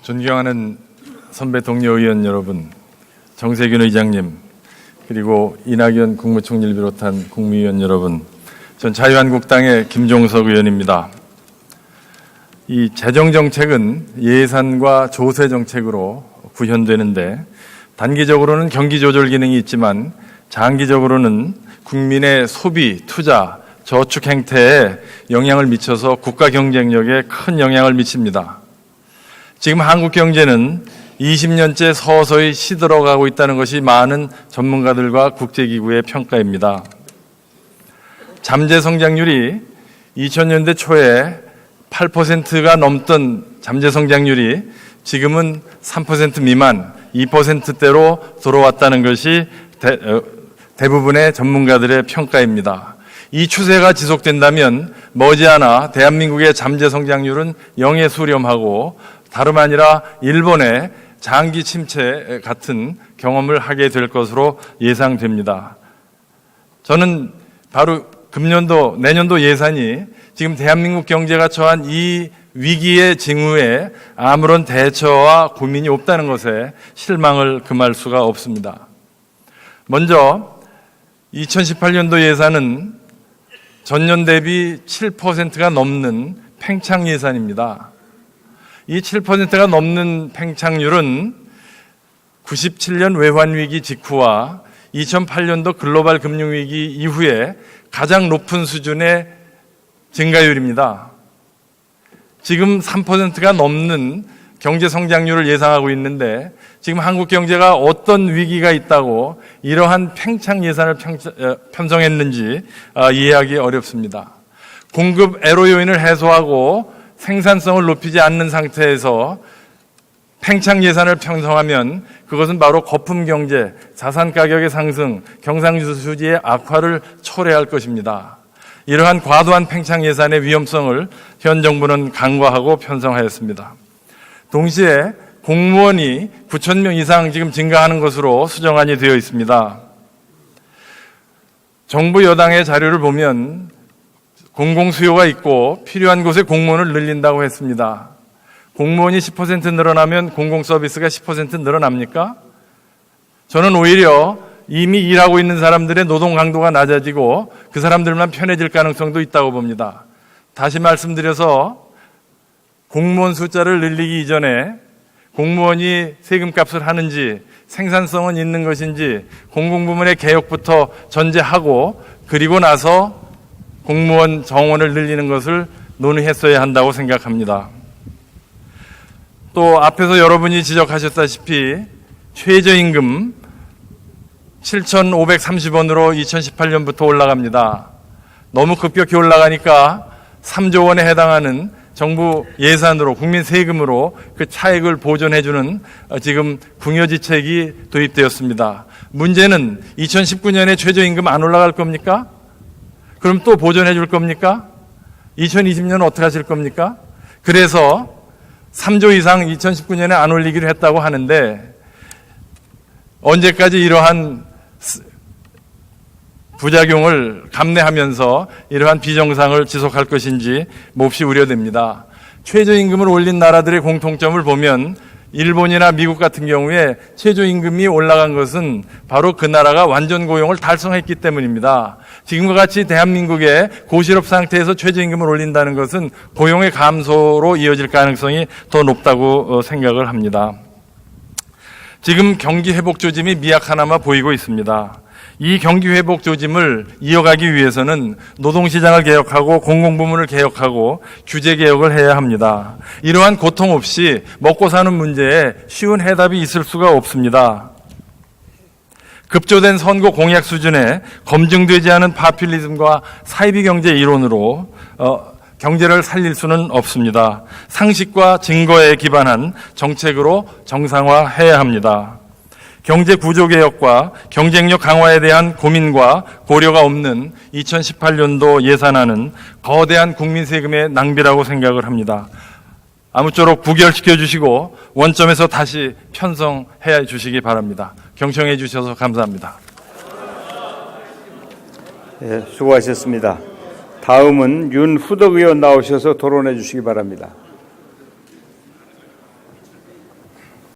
존경하는 선배 동료 의원 여러분, 정세균 의장님, 그리고 이낙연 국무총리를 비롯한 국무위원 여러분, 전 자유한국당의 김종석 의원입니다. 이 재정정책은 예산과 조세정책으로 구현되는데 단기적으로는 경기조절 기능이 있지만 장기적으로는 국민의 소비, 투자, 저축 행태에 영향을 미쳐서 국가 경쟁력에 큰 영향을 미칩니다. 지금 한국 경제는 20년째 서서히 시들어가고 있다는 것이 많은 전문가들과 국제기구의 평가입니다. 잠재 성장률이 2000년대 초에 8%가 넘던 잠재 성장률이 지금은 3% 미만, 2%대로 들어왔다는 것이 대부분의 전문가들의 평가입니다. 이 추세가 지속된다면 머지않아 대한민국의 잠재 성장률은 0에 수렴하고 다름 아니라 일본의 장기 침체 같은 경험을 하게 될 것으로 예상됩니다. 저는 바로 금년도, 내년도 예산이 지금 대한민국 경제가 처한 이 위기의 징후에 아무런 대처와 고민이 없다는 것에 실망을 금할 수가 없습니다. 먼저 2018년도 예산은 전년 대비 7%가 넘는 팽창 예산입니다. 이 7%가 넘는 팽창률은 97년 외환위기 직후와 2008년도 글로벌 금융위기 이후에 가장 높은 수준의 증가율입니다. 지금 3%가 넘는 경제 성장률을 예상하고 있는데 지금 한국 경제가 어떤 위기가 있다고 이러한 팽창 예산을 편성했는지 이해하기 어렵습니다. 공급 애로 요인을 해소하고 생산성을 높이지 않는 상태에서 팽창 예산을 편성하면 그것은 바로 거품 경제, 자산 가격의 상승, 경상수지의 악화를 초래할 것입니다. 이러한 과도한 팽창 예산의 위험성을 현 정부는 간과하고 편성하였습니다. 동시에 공무원이 9,000명 이상 지금 증가하는 것으로 수정안이 되어 있습니다. 정부 여당의 자료를 보면 공공수요가 있고 필요한 곳에 공무원을 늘린다고 했습니다. 공무원이 10% 늘어나면 공공서비스가 10% 늘어납니까? 저는 오히려 이미 일하고 있는 사람들의 노동 강도가 낮아지고 그 사람들만 편해질 가능성도 있다고 봅니다. 다시 말씀드려서 공무원 숫자를 늘리기 이전에 공무원이 세금값을 하는지 생산성은 있는 것인지 공공부문의 개혁부터 전제하고 그리고 나서 공무원 정원을 늘리는 것을 논의했어야 한다고 생각합니다. 또 앞에서 여러분이 지적하셨다시피 최저임금 7,530원으로 2018년부터 올라갑니다. 너무 급격히 올라가니까 3조 원에 해당하는 정부 예산으로 국민 세금으로 그 차액을 보존해주는 지금 궁여지책이 도입되었습니다. 문제는 2019년에 최저임금 안 올라갈 겁니까? 그럼 또 보존해 줄 겁니까? 2020년은 어떻게 하실 겁니까? 그래서 3조 이상 2019년에 안 올리기로 했다고 하는데 언제까지 이러한 부작용을 감내하면서 이러한 비정상을 지속할 것인지 몹시 우려됩니다. 최저임금을 올린 나라들의 공통점을 보면 일본이나 미국 같은 경우에 최저임금이 올라간 것은 바로 그 나라가 완전 고용을 달성했기 때문입니다. 지금과 같이 대한민국의 고실업 상태에서 최저임금을 올린다는 것은 고용의 감소로 이어질 가능성이 더 높다고 생각을 합니다. 지금 경기 회복 조짐이 미약하나마 보이고 있습니다. 이 경기 회복 조짐을 이어가기 위해서는 노동시장을 개혁하고 공공부문을 개혁하고 규제 개혁을 해야 합니다. 이러한 고통 없이 먹고 사는 문제에 쉬운 해답이 있을 수가 없습니다. 급조된 선거 공약 수준의 검증되지 않은 파퓰리즘과 사이비 경제 이론으로 경제를 살릴 수는 없습니다. 상식과 증거에 기반한 정책으로 정상화해야 합니다. 경제 구조 개혁과 경쟁력 강화에 대한 고민과 고려가 없는 2018년도 예산안은 거대한 국민 세금의 낭비라고 생각을 합니다. 아무쪼록 부결시켜 주시고 원점에서 다시 편성해 주시기 바랍니다. 경청해 주셔서 감사합니다. 네, 수고하셨습니다. 다음은 윤후덕 의원 나오셔서 토론해 주시기 바랍니다.